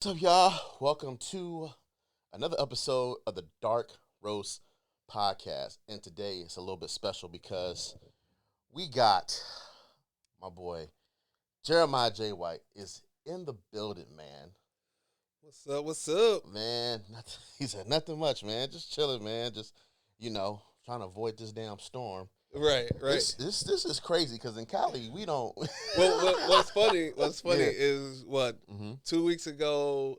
What's up, y'all? Welcome to another episode of the Dark Roast Podcast. And today it's a little bit special because we got my boy Jeremiah J. White is in the building, man. What's up? What's up? Man, he said nothing much, man. Just chilling, man. Just trying to avoid this damn storm. Right, right. This is crazy because in Cali we don't. What's funny? What's funny Yeah. is what hmm 2 weeks ago,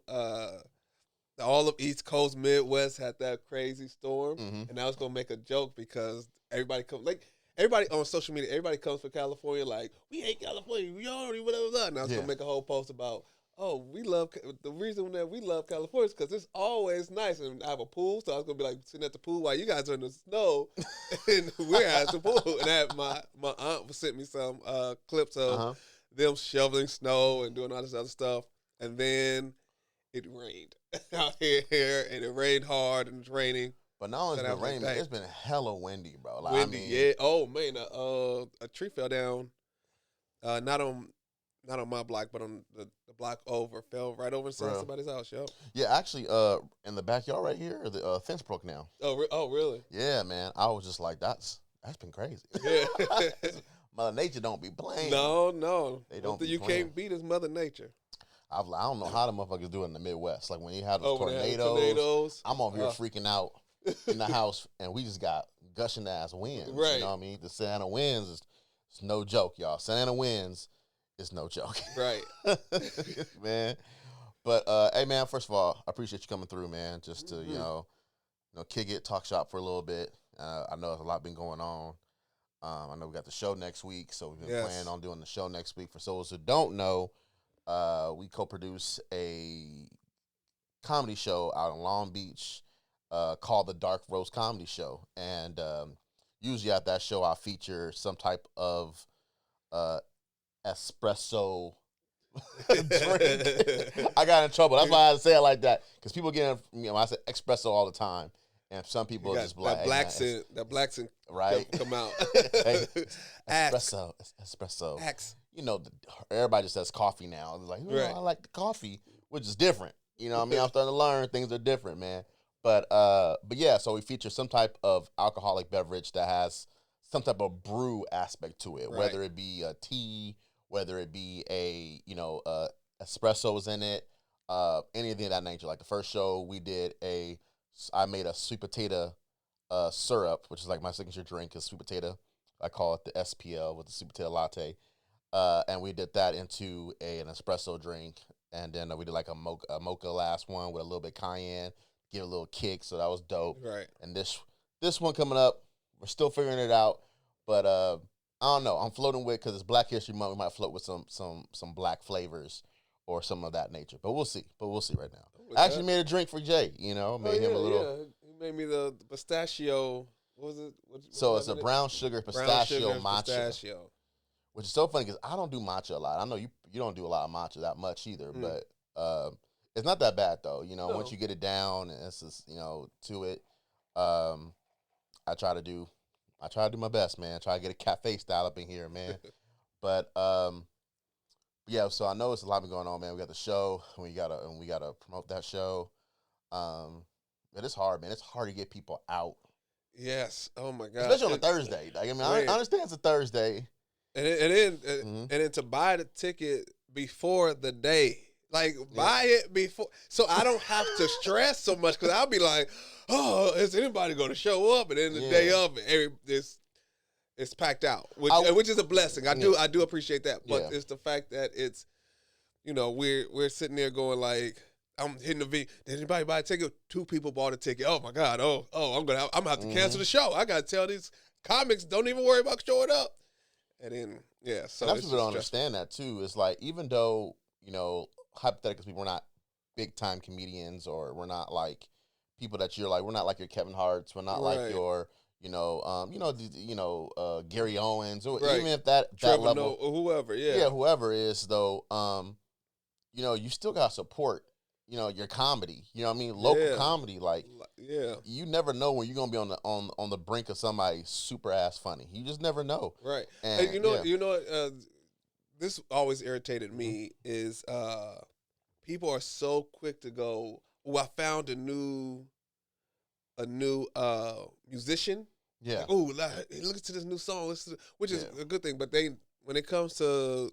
all of East Coast, Midwest had that crazy storm, hmm and I was gonna make a joke because everybody on social media, everybody comes from California, like we hate California, we already whatever. And I was Yeah. gonna make a whole post about. Oh, the reason that we love California is because it's always nice, and I have a pool, so I was gonna be like sitting at the pool while you guys are in the snow, and we're at the pool. And I had my aunt sent me some clips of Uh-huh. them shoveling snow and doing all this other stuff, and then it rained out here, and it rained hard, and it's raining. But now it's And I been was like, raining. dang, It's been hella windy, bro. Like windy, yeah. Oh man, a tree fell down, uh, not on not on my block, but on the block over, fell right over inside Bro. somebody's house. Yo. Yeah, actually, in the backyard right here, the fence broke now. Oh, really? Yeah, man. I was just like, that's been crazy. Yeah. Mother Nature don't be playing. No. They One don't thing be you playing. can't beat is Mother Nature. I don't know how the motherfuckers do it in the Midwest. Like when you have the Over there, tornadoes, tornadoes. I'm over here freaking out in the house, and we just got gushing ass winds. Right. You know what I mean? The Santa winds is it's no joke, y'all. Santa winds is no joke. Right. Man. But hey man, first of all, I appreciate you coming through, man. Just to, kick it, talk shop for a little bit. I know there's a lot been going on. I know we got the show next week, so we've been Yes. planning on doing the show next week. For those who don't know, we co-produce a comedy show out in Long Beach called the Dark Roast Comedy Show, and usually at that show I feature some type of espresso drink. I got in trouble. That's why I say it like that because people get I say espresso all the time, and some people You just got be like, that "Hey, black man, scent. That black scent right? come out. Hey, Axe. espresso. Axe. Everybody just says coffee now. It's like, Right. I like the coffee, which is different. You know what I mean? I'm starting to learn things are different, man. But yeah, so we feature some type of alcoholic beverage that has some type of brew aspect to it, Right. whether it be a tea, whether it be a, espressos in it, anything of that nature. Like the first show we did I made a sweet potato syrup, which is like my signature drink is sweet potato. I call it the SPL with the sweet potato latte. And we did that into an espresso drink, and then we did like a mocha last one with a little bit cayenne, give it a little kick. So that was dope. Right. And this one coming up, we're still figuring it out, but I don't know. I'm floating with because it's Black History Month. We might float with some black flavors or some of that nature, but we'll see. Right now. I actually made a drink for Jay. Made him a little. Yeah. He made me the pistachio. What was it? So it's a brown sugar pistachio matcha. Pistachio. Which is so funny because I don't do matcha a lot. I know you don't do a lot of matcha that much either, but it's not that bad though. No. Once you get it down and it's just, to it, um, I try to do my best, man. Try to get a cafe style up in here, man. But yeah, so I know it's a lot been going on, man. We got the show, and we gotta promote that show. But it's hard, man. It's hard to get people out, Yes. Oh my God. especially on a Thursday. Like, I mean, I understand it's a Thursday. And then to buy the ticket before the day, like buy it before, so I don't have to stress so much because I'll be like, oh, is anybody going to show up? And then the day of, it's packed out, which is a blessing. I do appreciate that, but it's the fact that it's, we're sitting there going like, I'm hitting the V. Did anybody buy a ticket? 2 people bought a ticket. Oh my God. Oh, I'm gonna have to cancel the show. I gotta tell these comics, don't even worry about showing up. And then, so And that's people don't understand that too. It's like, even though, hypothetically we're not big time comedians, or we're not like people that you're like, we're not like your Kevin Harts, we're not like your, Gary Owens, or even if that Trevor level, or whoever, whoever is though, you still got to support, your comedy. You know what I mean? Local comedy, like, you never know when you're gonna be on the brink of somebody super ass funny. You just never know. Right. And this always irritated me is people are so quick to go, "Oh, I found a new musician." Yeah. Like, oh, look to this new song, which is a good thing. But when it comes to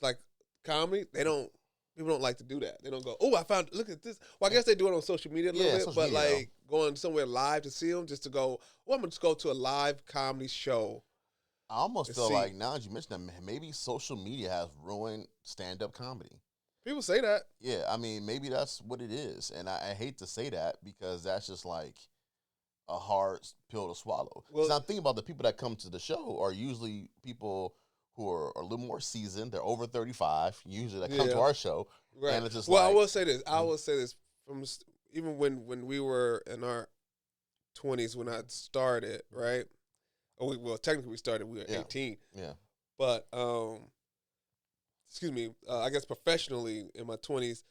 like comedy, people don't like to do that. They don't go, oh, look at this. Well, I guess they do it on social media a little bit, but like going somewhere live to see them, just to go, well, I'm gonna just go to a live comedy show. I almost feel like now that you mentioned that, maybe social media has ruined stand-up comedy. People say that. Yeah, I mean, maybe that's what it is, and I hate to say that because that's just like a hard pill to swallow. Because I'm thinking about the people that come to the show are usually people who are a little more seasoned. They're over 35, usually that come to our show. Right. And it's just I will say this. I will say this from even when we were in our 20s when I started, right? Well, technically we started. We were 18. Yeah. But excuse me. I guess professionally in my 20s,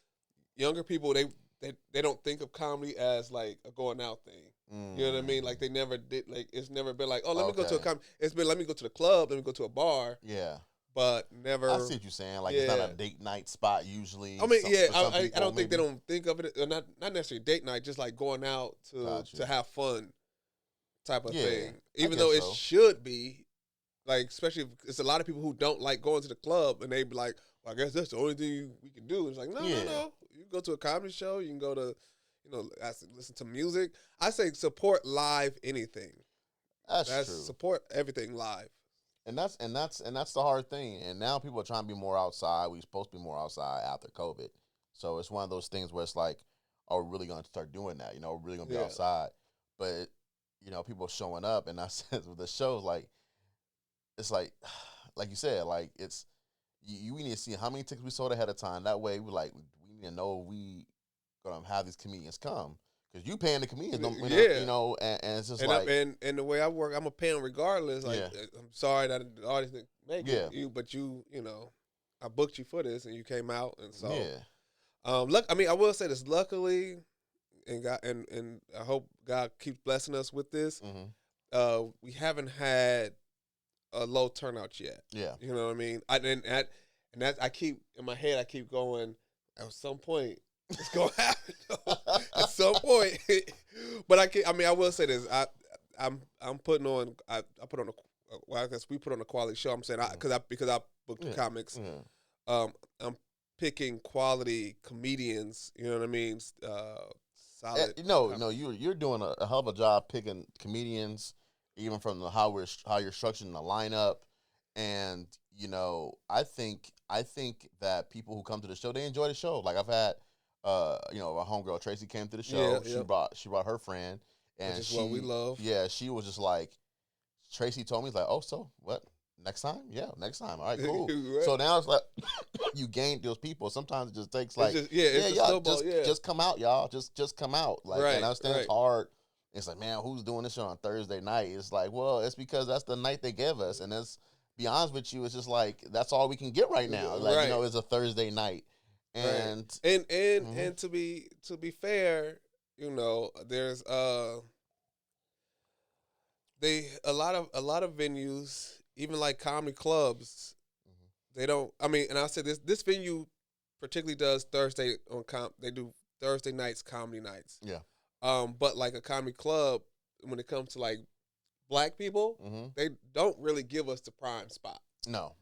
younger people they don't think of comedy as like a going out thing. You know what I mean? Like they never did. Like it's never been like, oh, let me go to a comedy. It's been let me go to the club. Let me go to a bar. Yeah. But never. I see what you're saying. Like it's not a date night spot usually. I mean, I don't think they don't think of it, or not necessarily date night, just like going out to have fun, type of thing. Even though it should be, like, especially if it's a lot of people who don't like going to the club, and they be like, well, I guess that's the only thing we can do. It's like, no. You can go to a comedy show. You can go to, listen to music. I say support live anything. That's true. Support everything live. And that's the hard thing. And now people are trying to be more outside. We're supposed to be more outside after COVID. So it's one of those things where it's like, are we really going to start doing that? We're really going to be outside. But, people are showing up. And I said with the shows, like, it's like you said, like, it's, we need to see how many tickets we sold ahead of time. That way, we need to know we going to have these comedians come. Because you paying the comedians, and it's just and the way I work, I'm a pay them regardless. Like, I'm sorry that the audience didn't make it, but I booked you for this, and you came out, and so look, I mean, I will say this. Luckily, and God, and I hope God keeps blessing us with this. Mm-hmm. We haven't had a low turnout yet. Yeah, you know what I mean. I keep in my head. I keep going. At some point, it's gonna happen at some point. But I will say this. I'm putting on. I put on I guess we put on a quality show. I'm saying because I booked the comics. I'm picking quality comedians. You know what I mean? Solid. You're doing a hell of a job picking comedians, even from how you're structuring the lineup, and I think that people who come to the show, they enjoy the show. Like I've had. Our homegirl Tracy came to the show. Yeah, she brought her friend, and which is what we love. Yeah, she was just like, Tracy told me, like, oh, so what? Next time? Yeah, next time. All right, cool. Right. So now it's like you gained those people. Sometimes it just takes like, just come out, y'all. Just come out. Like, and I understand it's hard. It's like, man, who's doing this show on Thursday night? It's like, well, it's because that's the night they give us, and it's be honest with you, it's just like that's all we can get right now. Like it's a Thursday night. And and to be fair, there's a lot of venues, even like comedy clubs, they don't. I mean, and I said this venue particularly does Thursday they do Thursday nights, comedy nights. Yeah. But like a comedy club, when it comes to like black people, they don't really give us the prime spot. No.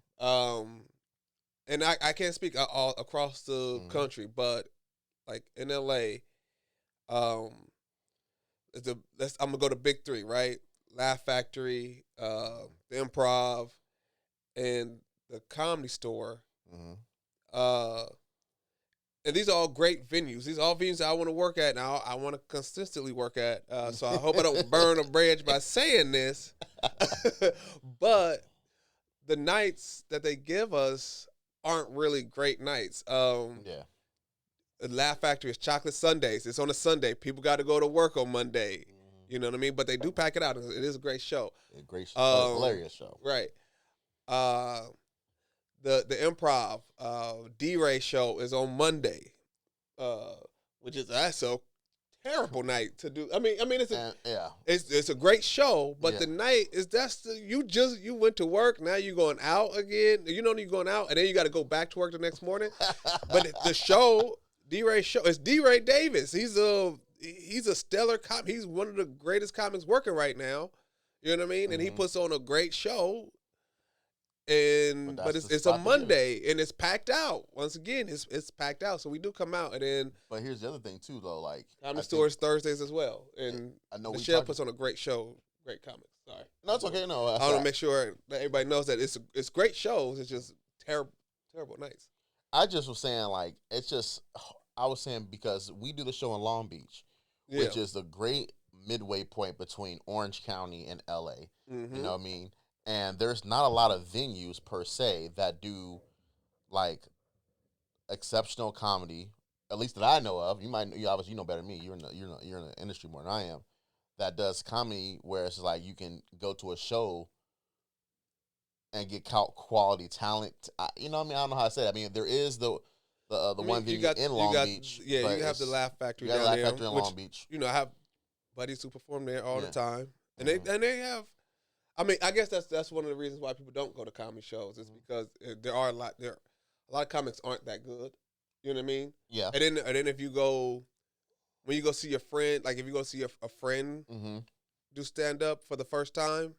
And I can't speak all across the country, but like in LA, I'm gonna go to Big Three, right? Laugh Factory, the Improv, and the Comedy Store. And these are all great venues. These are all venues that I want to work at, and I want to consistently work at. So I hope I don't burn a bridge by saying this. But the nights that they give us aren't really great nights. Laugh Factory is Chocolate Sundays. It's on a Sunday. People got to go to work on Monday. You know what I mean? But they do pack it out. It is a great show. A great show. Hilarious show. Right. The Improv D-Ray show is on Monday, which is also terrible night to do. I mean, it's a yeah, it's a great show, but Yeah. the night is you went to work. Now you're going out again. You know you're going out, and then you got to go back to work the next morning. But the show, D-Ray show, it's D-Ray Davis. He's a stellar cop. He's one of the greatest comics working right now. You know what I mean? And he puts on a great show. And But but that's it's the it's a spot to do it. Monday and it's packed out. Once again, it's packed out. So we do come out, and then But here's the other thing too, though. Like, Comedy I Stores Thursdays as well. And I know we Michelle talked- puts on a great show, great comics. Sorry, No, it's okay. No, I want to make sure that everybody knows that it's great shows. It's just terrible nights. I just was saying, like, it's just, I was saying because we do the show in Long Beach, Yeah. which is the great midway point between Orange County and LA. Mhm. You know what I mean? And there's not a lot of venues per se that do like exceptional comedy, at least that I know of. You obviously know better than me. You're in the industry more than I am. That does comedy where it's like you can go to a show and get quality talent. You know what I mean? I don't know how to say that. I mean, there is the one venue in Long Beach. Yeah, but you have the Laugh Factory you got down Laugh there, Factory in which, Long Beach. you know, I have buddies who perform there all Yeah. the time, and Mhm. they have. I mean, I guess that's one of the reasons why people don't go to comedy shows is because there are a lot of comics aren't that good. You know what I mean? Yeah. And then if you go when you go see your friend, like if you go see a friend Mm-hmm. do stand up for the first time,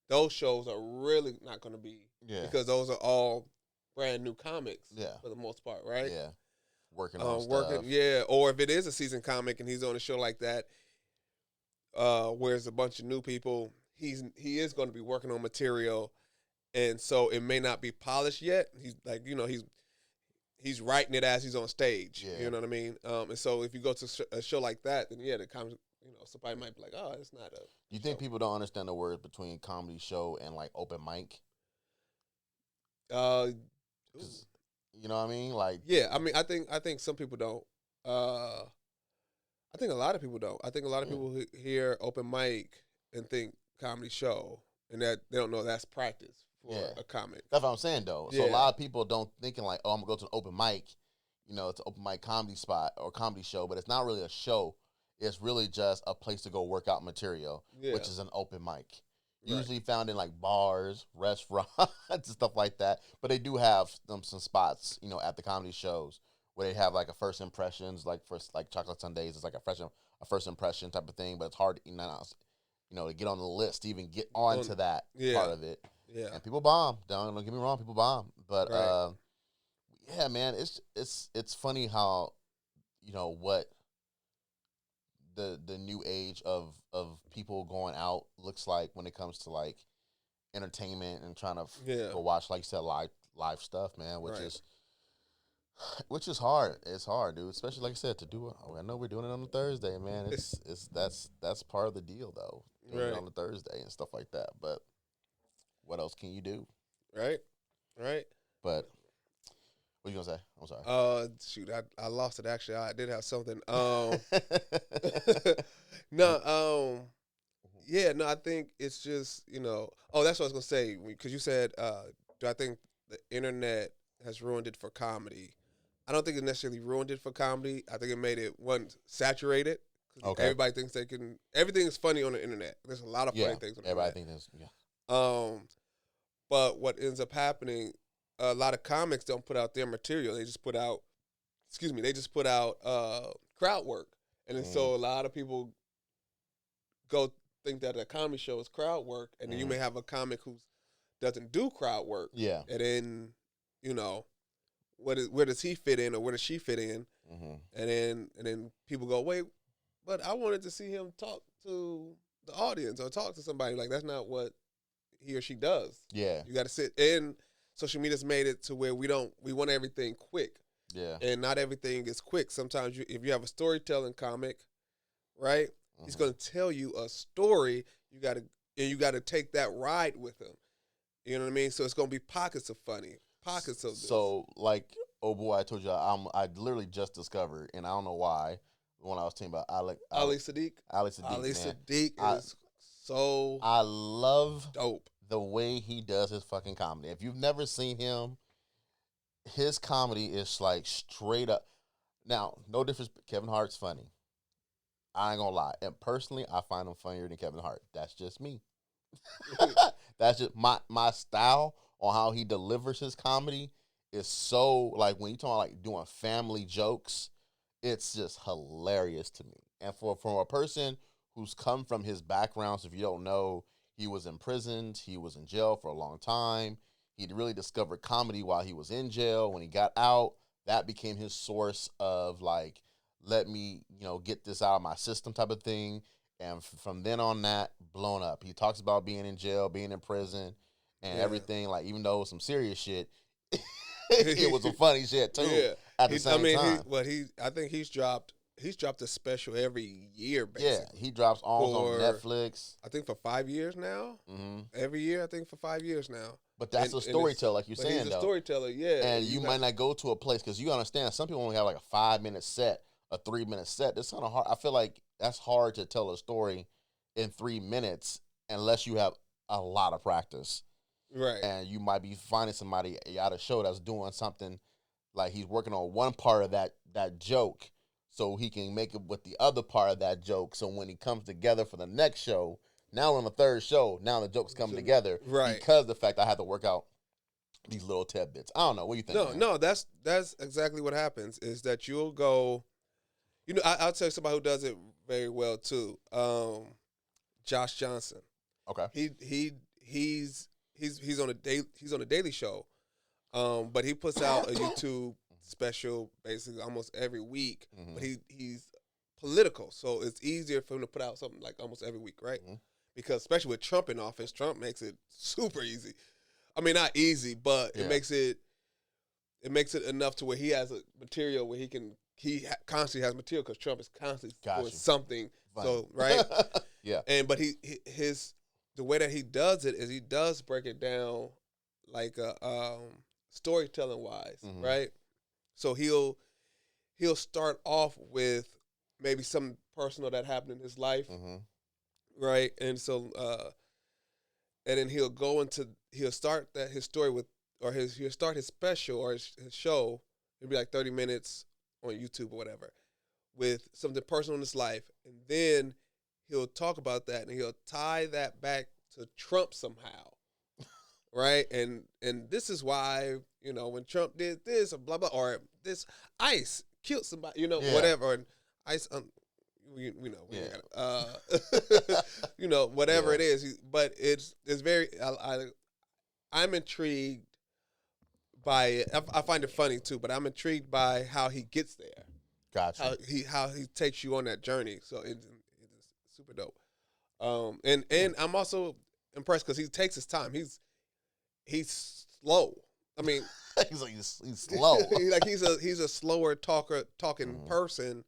those shows are really not going to be Yeah. because those are all brand new comics. Yeah. for the most part, right? Yeah. Working on stuff. Yeah. Or if it is a seasoned comic and he's on a show like that, where it's a bunch of new people, he is going to be working on material, and so it may not be polished yet. He's like, he's writing it as he's on stage. Yeah. You know what I mean? And so if you go to a show like that, then yeah, the comic, somebody might be like, oh, it's not a. You think show. people don't understand the word between comedy show and like open mic? Uh, 'Cause, you know what I mean? Like, yeah, I mean, I think some people don't. I think a lot of people don't. I think a lot of people hear open mic and think comedy show, and that they don't know that's practice for Yeah. a comic. that's what I'm saying though. So a Yeah. lot of people don't thinking like, oh, I'm gonna go to an open mic. It's an open mic comedy spot or comedy show, but it's not really a show. It's really just a place to go work out material, Yeah. which is an open mic. Right. Usually found in like bars, restaurants, and stuff like that. But they do have some spots, at the comedy shows where they have like a first impressions, like Chocolate Sundays. It's like a first impression type of thing. But it's hard, to get on the list, to even get onto that Yeah. part of it. Yeah, And people bomb. Don't get me wrong, people bomb. But Right. yeah, man, it's funny how what the new age of people going out looks like when it comes to like entertainment and trying to Yeah. go watch, like you said, live stuff, man, which Right. is hard. It's hard, dude. Especially like I said, to do it. I know we're doing it on a Thursday, man. That's part of the deal though. Doing it Right. on a Thursday and stuff like that. But what else can you do? right. But what you gonna say? I'm sorry. Shoot, I lost it. Actually, I did have something. No, yeah, no, I think it's just Oh, that's what I was gonna say because you said, do I think the internet has ruined it for comedy? I don't think it necessarily ruined it for comedy. I think it made it saturated. 'Cause Okay. Everybody thinks they can. Everything is funny on the internet. There's a lot of funny Yeah, things on the everybody internet. thinks yeah. But what ends up happening, a lot of comics don't put out their material. They just put out, crowd work. And then so a lot of people go think that a comedy show is crowd work. And then you may have a comic who doesn't do crowd work. Yeah. And then, where does he fit in or where does she fit in? Mm-hmm. And then people go, wait, but I wanted to see him talk to the audience or talk to somebody. Like, that's not what he or she does. Yeah. You got to sit in. Social media's made it to where we want everything quick, Yeah. and not everything is quick. Sometimes if you have a storytelling comic, right, he's going to tell you a story. You got to take that ride with him. You know what I mean? So it's going to be pockets of funny, pockets of this. So like, oh boy, I told you I literally just discovered, and I don't know why, when I was talking about Ali Sadiq. Ali Sadiq, Ali man. Sadiq is so I love dope. the way he does his fucking comedy. If you've never seen him, his comedy is like straight up. Now, no difference. Kevin Hart's funny. I ain't gonna lie. And personally, I find him funnier than Kevin Hart. That's just me. That's just my style on how he delivers his comedy is so like when you talk like doing family jokes, it's just hilarious to me. And for a person who's come from his background, so if you don't know, he was imprisoned, he was in jail for a long time. He really discovered comedy while he was in jail. When he got out, that became his source of like, let me, get this out of my system type of thing. And from then on, that blown up. He talks about being in jail, being in prison, and everything. Like, even though it was some serious shit, it was some funny shit too. Yeah. At the same time, I think he's dropped a special every year. Basically. Yeah, he drops almost on Netflix. I think for 5 years now. Mm-hmm. Every year, I think for 5 years now. But that's a storyteller, like you're saying, he's a storyteller, yeah. And you might not go to a place because you understand some people only have like a 5-minute set, a 3-minute set. That's kind of hard. I feel like that's hard to tell a story in 3 minutes unless you have a lot of practice. Right. And you might be finding somebody at a show that's doing something like he's working on one part of that joke so he can make it with the other part of that joke. So when he comes together for the next show, now on the third show, now the joke's coming together. Right. Because of the fact I have to work out these little tidbits. I don't know. What do you think? No, that's exactly what happens is that you'll go, I'll tell you somebody who does it very well too. Josh Johnson. Okay. He's on a Daily Show, but he puts out a YouTube special basically almost every week. Mm-hmm. But he's political, so it's easier for him to put out something like almost every week, right? Mm-hmm. Because especially with Trump in office, Trump makes it super easy. I mean, not easy, but it makes it enough to where he has a material where he constantly has material because Trump is constantly doing something. Funny. So right, yeah. But the way that he does it is he does break it down like storytelling wise, mm-hmm. right? So he'll start off with maybe something personal that happened in his life, mm-hmm. right? And so and then he'll start his story with, or he'll start his special or his show. It'll be like 30 minutes on YouTube or whatever, with something personal in his life, and then he'll talk about that and he'll tie that back to Trump somehow, right? And this is why when Trump did this or blah blah, or this ICE killed somebody, whatever, and ICE. Whatever it is, but it's very. I'm intrigued by it. I find it funny too, but I'm intrigued by how he gets there. Gotcha. How he takes you on that journey. So it's super dope. And I'm also impressed because he takes his time. He's slow. I mean, he's slow. he's a slower talking mm-hmm. person.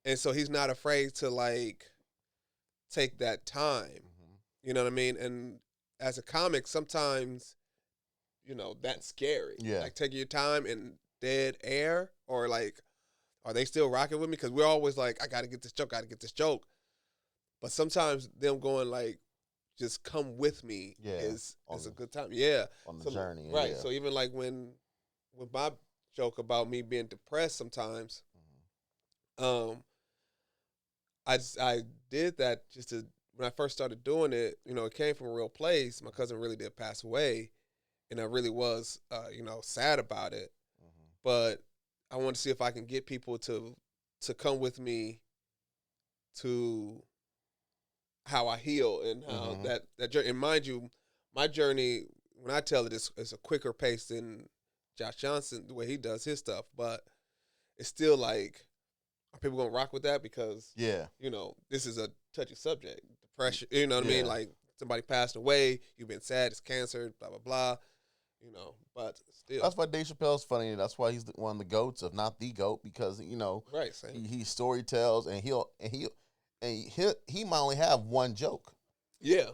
And so he's not afraid to like take that time. Mm-hmm. You know what I mean? And as a comic, sometimes, that's scary. Yeah. Like taking your time in dead air, or like, are they still rocking with me? Because we're always like, I got to get this joke. But sometimes them going like, just come with me is a good time. Yeah. On the journey. Right. Yeah. So even like when my joke about me being depressed sometimes, mm-hmm. I did that just to, when I first started doing it, it came from a real place. My cousin really did pass away, and I really was, sad about it. Mm-hmm. But I want to see if I can get people to come with me to how I heal and how mm-hmm. that journey. And mind you, my journey, when I tell it, is a quicker pace than Josh Johnson, the way he does his stuff. But it's still like, are people gonna rock with that? Because this is a touchy subject, depression. You know what I mean? Like somebody passed away, you've been sad, it's cancer, blah blah blah. But still, that's why Dave Chappelle's funny. That's why he's one of the goats, if not the goat, because right, same. He story tells, and he might only have one joke. Yeah,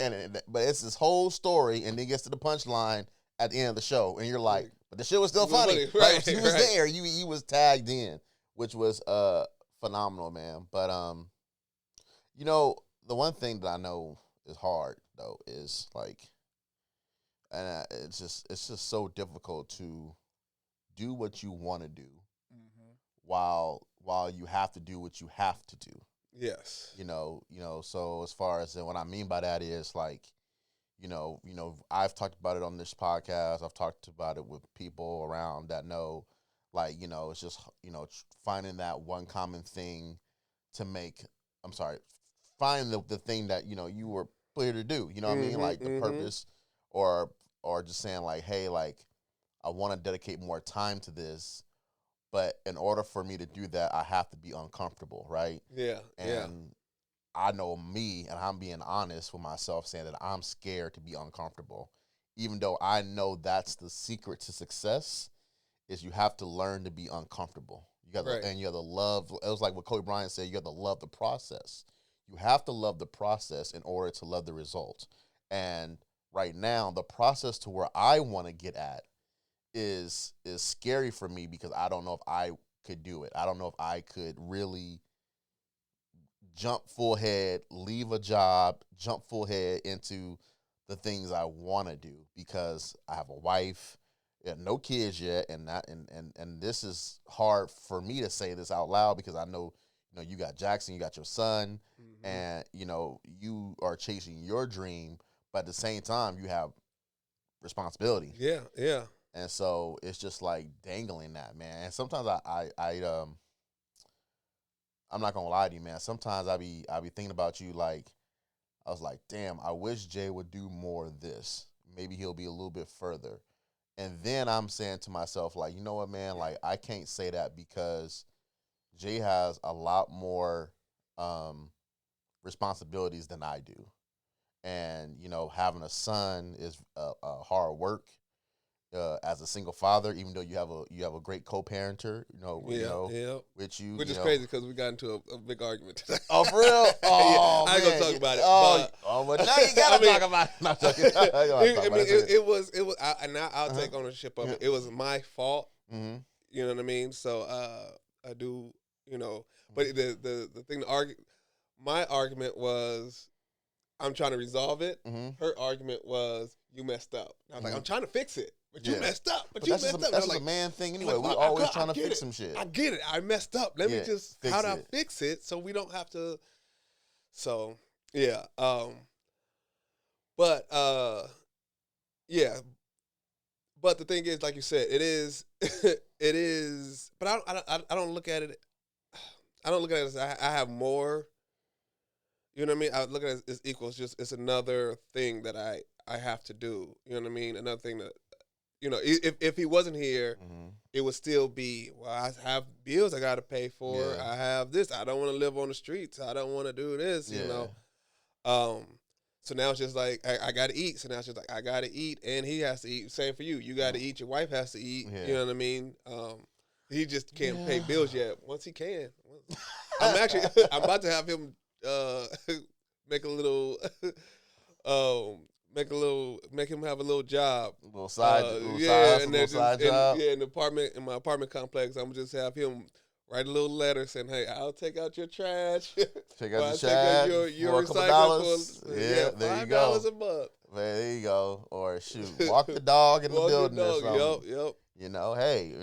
but it's his whole story, and then he gets to the punchline at the end of the show, and you're like, but the shit was still funny. Right, like, he was there. He was tagged in, which was phenomenal, man. But the one thing that I know is hard though is like, and it's just so difficult to do what you want to do, mm-hmm. while you have to do what you have to do. Yes. So as far as, and what I mean by that is like, I've talked about it on this podcast. I've talked about it with people around that know, like, it's just, finding that one common thing to make, I'm sorry, find the thing that, you were put here to do, you know what I mean? Like the purpose, or just saying like, hey, like, I want to dedicate more time to this, but in order for me to do that, I have to be uncomfortable, right? Yeah. And I know me, and I'm being honest with myself, saying that I'm scared to be uncomfortable, even though I know that's the secret to success. Is you have to learn to be uncomfortable. You got Right. and you have to love. It was like what Kobe Bryant said. You have to love the process. You have to love the process in order to love the result. And right now, the process to where I want to get at is scary for me because I don't know if I could do it. I don't know if I could really jump full head, leave a job, jump full head into the things I want to do because I have a wife, no kids yet, and that and this is hard for me to say this out loud because I know, you got Jackson, you got your son, and you are chasing your dream, but at the same time you have responsibility. Yeah. Yeah. And so it's just like dangling that, man. And sometimes I'm not gonna lie to you, man. Sometimes I be thinking about you like I was like, damn, I wish Jay would do more of this. Maybe he'll be a little bit further. And then I'm saying to myself, like, you know what, man? Like, I can't say that because Jay has a lot more responsibilities than I do. And, having a son is a hard work. As a single father, even though you have a great co-parenter, Yeah. with you, Which is crazy because we got into a big argument today. Oh, for real? Oh, I ain't man. gonna talk about it. But now you gotta talk about it. Not joking. It was. Now I'll take ownership of it. It was my fault. Mm-hmm. You know what I mean? So I do. But the thing to argue, my argument was I'm trying to resolve it. Mm-hmm. Her argument was you messed up. And I was like, I'm trying to fix it. But you messed up. But you that's messed up. That's like, a man thing anyway. We always trying to fix some shit. I get it. I messed up. Let me just fix how do I fix it so we don't have to. So yeah. But yeah. But the thing is, like you said, it is. It is. But I don't look at it. I don't look at it as I have more. You know what I mean? I look at it as equal. It's another thing that I have to do. You know what I mean? Another thing that. If he wasn't here, it would still be, well, I have bills I got to pay for. Yeah. I have this. I don't want to live on the streets. I don't want to do this, So now it's just like, I got to eat. So now it's just like, I got to eat, and he has to eat. Same for you. You got to eat. Your wife has to eat. Yeah. You know what I mean? He just can't pay bills yet. Once he can. I'm about to have him make a little... make him have a little job, a little side job. In my apartment complex, I'm just have him write a little letter saying, "Hey, I'll take out your trash. Take out the trash. Your recycling for there you go. $5 a month. There you go. Or shoot, walk the dog in the building or something. Yep. Hey,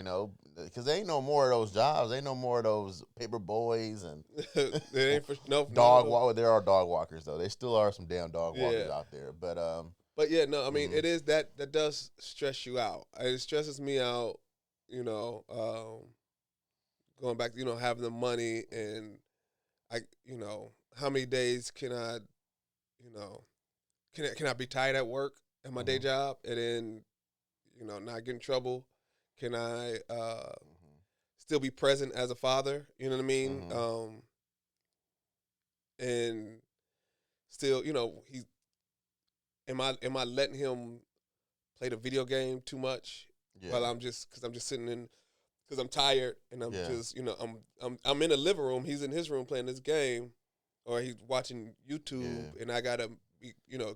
because there ain't no more of those jobs. There ain't no more of those paper boys and there ain't for dog walk. There are dog walkers though. There still are some damn dog walkers out there. But yeah, no, I mean it is that does stress you out. It stresses me out. Going back to having the money and how many days can I can I be tired at work at my day job and then not get in trouble? Can I still be present as a father? You know what I mean? And still, am I letting him play the video game too much? Yeah. While because I'm just sitting in, because I'm tired and I'm just I'm in the living room. He's in his room playing this game, or he's watching YouTube, and I gotta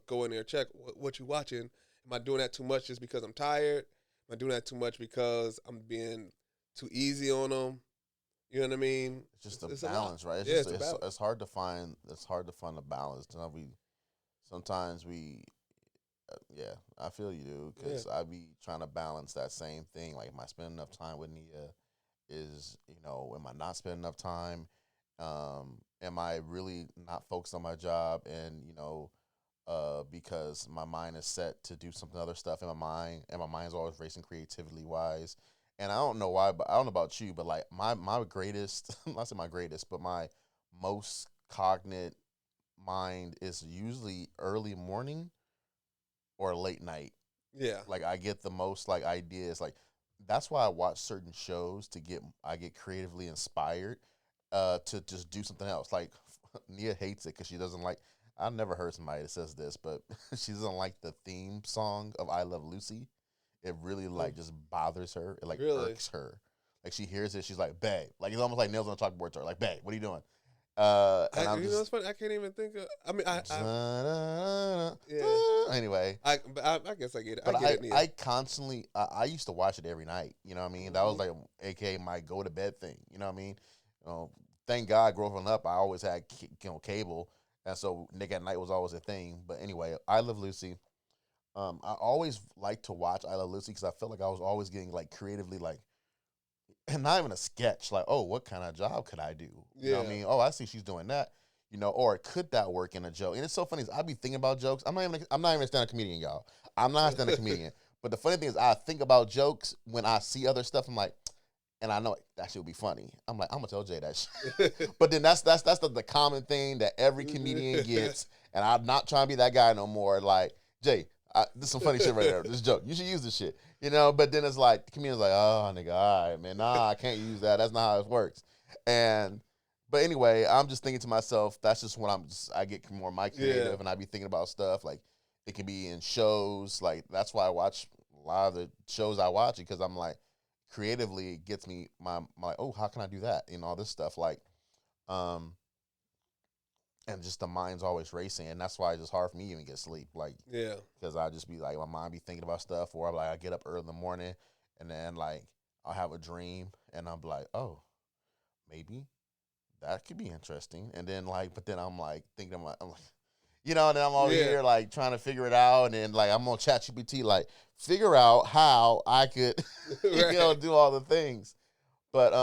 go in there and check what you watching. Am I doing that too much just because I'm tired? Am I doing that too much because I'm being too easy on them? You know what I mean? It's just a balance, right? It's hard to find. It's hard to find a balance. Sometimes we, I feel you, dude. Because I be trying to balance that same thing. Like, am I spending enough time with Nia? Am I not spending enough time? Am I really not focused on my job? And because my mind is set to do something other stuff in my mind, and my mind's always racing creatively wise. And I don't know why, but I don't know about you, but like my greatest, not say my greatest, but my most cognate mind is usually early morning or late night. Yeah. Like I get the most like ideas. Like that's why I watch certain shows to get creatively inspired to just do something else. Like Nia hates it because she doesn't like. I've never heard somebody that says this, but she doesn't like the theme song of "I Love Lucy." It really like just bothers her. It like Really? irks her. Like she hears it, she's like, "Babe," like it's almost like nails on a chalkboard to her. Like, "Babe, what are you doing?" And I'm You know, it's funny. I can't even think of. I mean, yeah. Anyway, I guess I get it. but I get it. Nia. I constantly I used to watch it every night. You know what I mean? That was like AKA my go to bed thing. You know what I mean? Thank God, growing up, I always had cable, and so Nick at Night was always a thing. But anyway, I Love Lucy. I always like to watch I Love Lucy because I felt like I was always getting like creatively like, and not even a sketch like, oh, what kind of job could I do? You know what I mean? Oh, I see she's doing that. Or could that work in a joke? And it's so funny is I'd be thinking about jokes. I'm not even a stand-up comedian, y'all. I'm not a stand-up comedian. But the funny thing is I think about jokes when I see other stuff. I'm like, and I know that shit would be funny. I'm like, I'm gonna tell Jay that shit. But then that's the common thing that every comedian gets. And I'm not trying to be that guy no more. Like, Jay, this is some funny shit right there. This joke. You should use this shit. But then it's like, the comedian's like, oh, nigga, all right, man. Nah, I can't use that. That's not how it works. But anyway, I'm just thinking to myself, that's just when I get more my creative and I be thinking about stuff. Like, it can be in shows. Like, that's why I watch a lot of the shows I watch because I'm like, creatively, it gets me my like, oh, how can I do that? All this stuff. Like, and just the mind's always racing, and that's why it's just hard for me to even get sleep. Like, yeah, because I just be like, my mind be thinking about stuff, or like I get up early in the morning, and then like I'll have a dream, and I'm like, oh, maybe that could be interesting, and then like, but then I'm like thinking, I'm like, and then I'm over here like trying to figure it out, and then like I'm on ChatGPT like figure out how I could, do all the things. But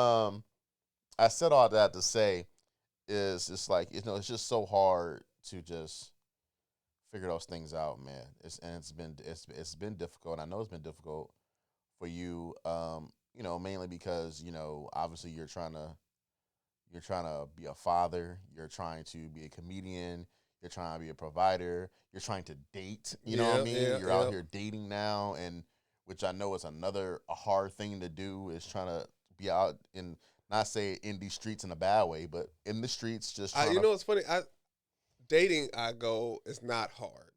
I said all that to say is it's like it's just so hard to just figure those things out, man. It's been difficult. I know it's been difficult for you, mainly because obviously you're trying to be a father, you're trying to be a comedian, you're trying to be a provider, you're trying to date. You know what I mean? You're out here dating now, and which I know is a hard thing to do is trying to be out in not say in these streets in a bad way, but in the streets just trying it's funny. Dating is not hard.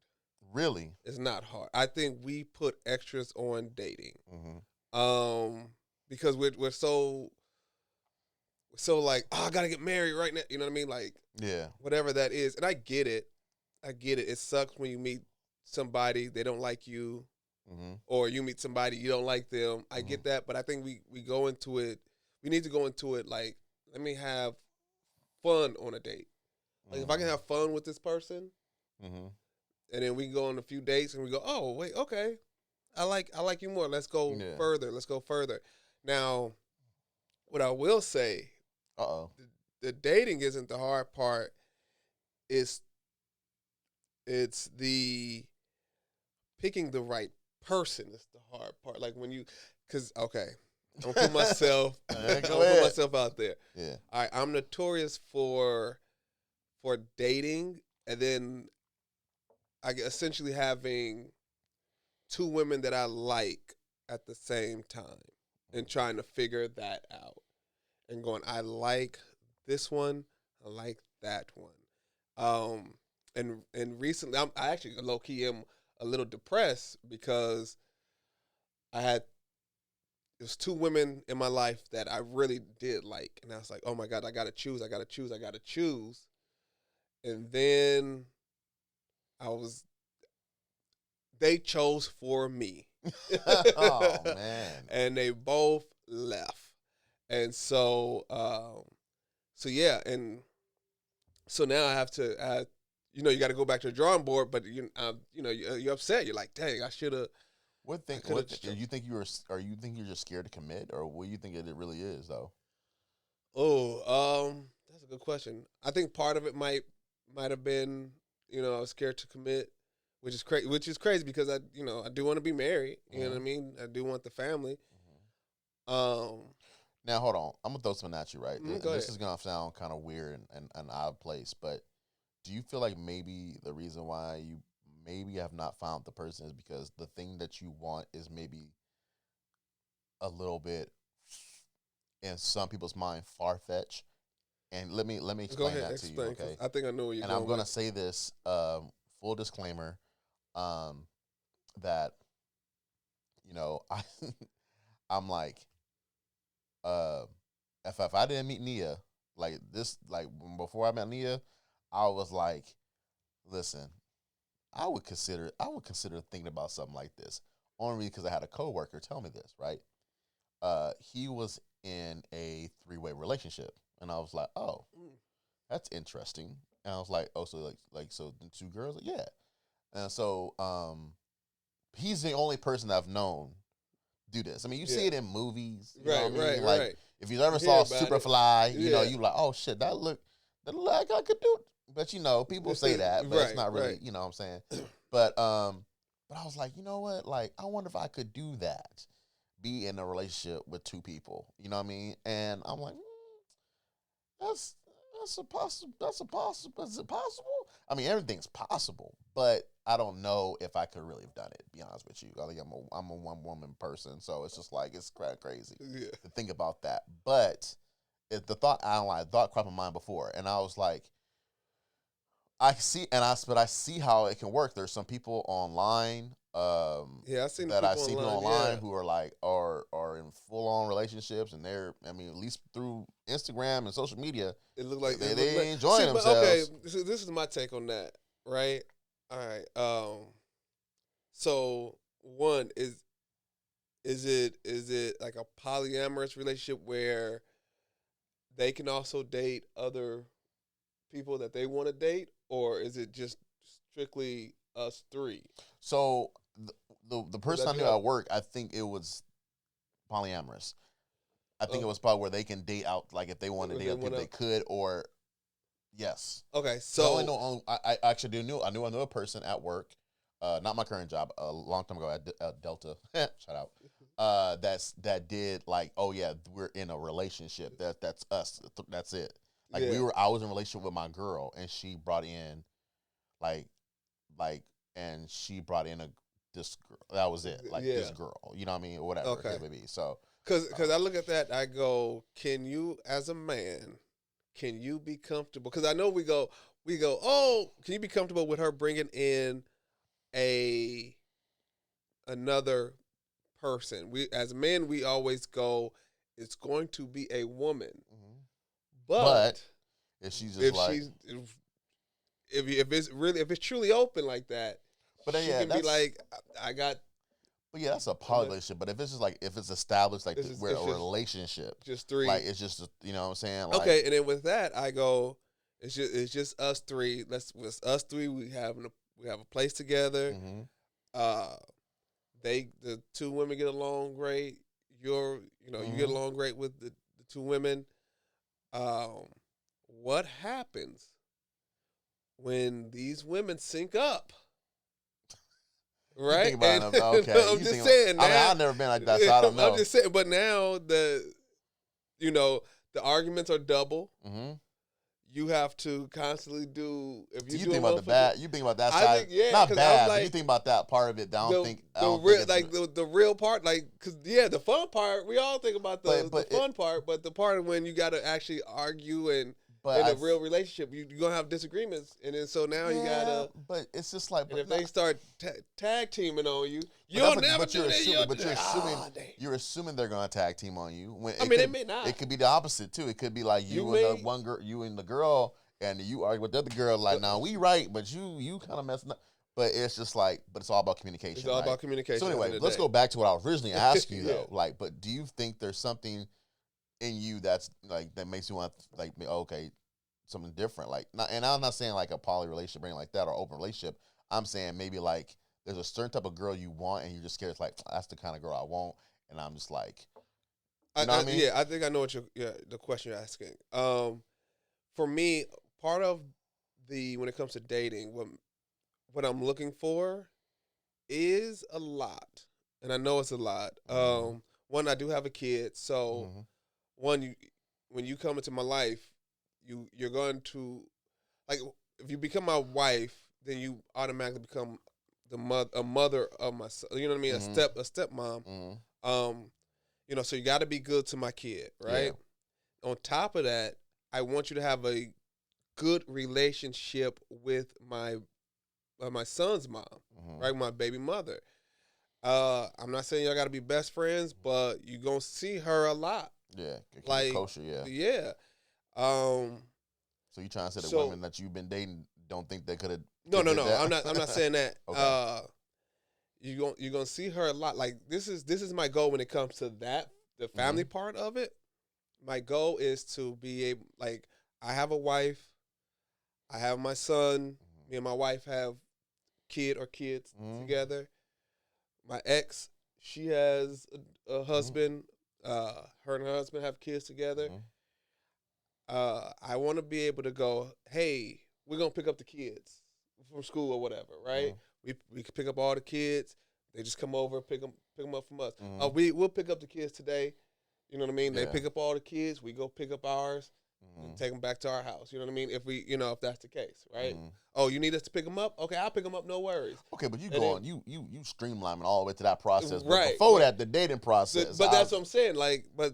Really? It's not hard. I think we put extras on dating. Because we're so like, oh, I gotta get married right now. You know what I mean? Like, whatever that is. And I get it. It sucks when you meet somebody, they don't like you, or you meet somebody, you don't like them. I get that, but I think we go into it. We need to go into it like, let me have fun on a date. Like, if I can have fun with this person, and then we can go on a few dates, and we go, oh wait, okay, I like you more. Let's go further. Let's go further. Now, what I will say, the dating isn't the hard part. It's the picking the right person is the hard part. Like when you, because I'm gonna put myself, out there. Yeah. All right, I'm notorious for dating, and then I get essentially having two women that I like at the same time, and trying to figure that out, and going, I like this one, I like that one, and recently I actually low key am a little depressed because there's two women in my life that I really did like. And I was like, oh my God, I gotta choose. And then they chose for me. Oh man. And they both left. And so, yeah. And so now I have to, you gotta go back to the drawing board, but you're upset. You're like, dang, I should have. You think you're just scared to commit, or what do you think it really is though? Oh, that's a good good question. I think part of it might have been, I was scared to commit, which is crazy. Which is crazy because I do want to be married. You know what I mean? I do want the family. Now hold on, I'm gonna throw something at you, right? This is gonna sound kind of weird and an odd place, but do you feel like maybe the reason why you maybe have not found the person is because the thing that you want is maybe a little bit, in some people's mind, far fetched? And let me explain that to you, okay? I think I know where you're going. And going. I'm gonna say this, full disclaimer, that I I'm like, if I didn't meet Nia like this, like before I met Nia, I was like, listen, I would consider thinking about something like this, only because I had a coworker tell me this, right? He was in a 3-way relationship, and I was like, oh, that's interesting. And I was like, oh, so so the 2 girls, like, yeah. And so he's the only person I've known do this. I mean, you see it in movies, you know what I mean? Right, like, right. if you ever saw Superfly, you know, you like, oh shit, that look like I could do it. But people say that, but it's not really, you know what I'm saying? But I was like, you know what? Like, I wonder if I could do that, be in a relationship with 2 people. You know what I mean? And I'm like, that's a possible. Is it possible? I mean, everything's possible, but I don't know if I could really have done it. To be honest with you, I think I'm a 1-woman person, so it's just like it's crazy to think about that. But the thought crossed my mind before, and I was like, I see how it can work. There's some people online. I've seen that people I've seen people online yeah. who are like are in full on relationships, and they're, I mean, at least through Instagram and social media, it looked like they enjoying themselves. Okay, this is my take on that. Right. All right. So one is it like a polyamorous relationship where they can also date other people that they want to date, or is it just strictly us 3? So the person I knew at work, I think it was polyamorous. I think it was probably where they can date out, like if they want to date other people, they could, or yes. Okay, so I actually knew another person at work, not my current job, a long time ago at Delta. Shout out. That did like, oh yeah, we're in a relationship. That's us. That's it. Like I was in a relationship with my girl, and she brought in, and she brought in this girl. That was it. Like this girl, you know what I mean, or whatever it may be. So, because I look at that, I go, can you, as a man, can you be comfortable? Because I know we go, oh, can you be comfortable with her bringing in another person? We, as men, we always go, it's going to be a woman. But if she's just if it's truly open like that, but then, she can be like, I got. But yeah, that's a poly relationship. But if it's just like, if it's established like we're a relationship, just 3, like it's just, you know what I'm saying? Like, okay, and then with that, I go, it's just us 3. It's us 3. We have a place together. The 2 women get along great. You get along great with the 2 women. What happens when these women sync up? Right? Okay. I'm just saying. Now, I've never been like that, so I don't know. I'm just saying, but now the arguments are double. You have to constantly do. If you think about the bad, you think about that side. Not bad, but you think about that part of it. I don't think the real part, like, because the fun part. We all think about the fun part, but the part when you got to actually argue and in a real relationship, you're gonna have disagreements, and then so now you gotta. But it's just like, and if they start tag teaming on you, you'll never do that. You're assuming they're gonna tag team on you. They may not. It could be the opposite too. It could be like you and the girl, and you argue with the other girl. Like, now we right, but you kind of messing up. But it's just like, but it's all about communication. It's all about communication. So anyway, let's go back to what I was originally asking you though. Like, but do you think there's something in you that's like that makes you want like, okay, something different? Like, and I'm not saying like a poly relationship or anything like that, or open relationship. I'm saying maybe like there's a certain type of girl you want, and you're just scared. It's like, that's the kind of girl I want, and I'm just like, you know what I mean? Yeah, I think I know what the question you're asking. for me, part of when it comes to dating, what I'm looking for is a lot, and I know it's a lot. One, I do have a kid, so one, when you come into my life, you're going to, like, if you become my wife, then you automatically become a mother of my son. You know what I mean? Mhm. A stepmom. So you got to be good to my kid, right? Yeah. On top of that, I want you to have a good relationship with my son's mom, right? My baby mother. I'm not saying y'all got to be best friends, but you gonna see her a lot. Yeah, like kosher. Yeah. Yeah. So you trying to say that women that you've been dating don't think they could have? No. I'm not saying that. Okay. You're gonna see her a lot. Like this is my goal when it comes to the family part of it. My goal is to be able, like, I have a wife, I have my son, me and my wife have kids together. My ex, she has a husband. Her and her husband have kids together. I want to be able to go, hey, we're gonna pick up the kids from school or whatever, right? We can pick up all the kids. They just come over, pick them up from us. We'll pick up the kids today. You know what I mean? Yeah. They pick up all the kids. We go pick up ours and take them back to our house. You know what I mean? If that's the case, right? Oh, you need us to pick them up? Okay, I'll pick them up. No worries. Okay, but you streamlining all the way to that process. But right. Before that, the dating process. But that's what I'm saying. Like, but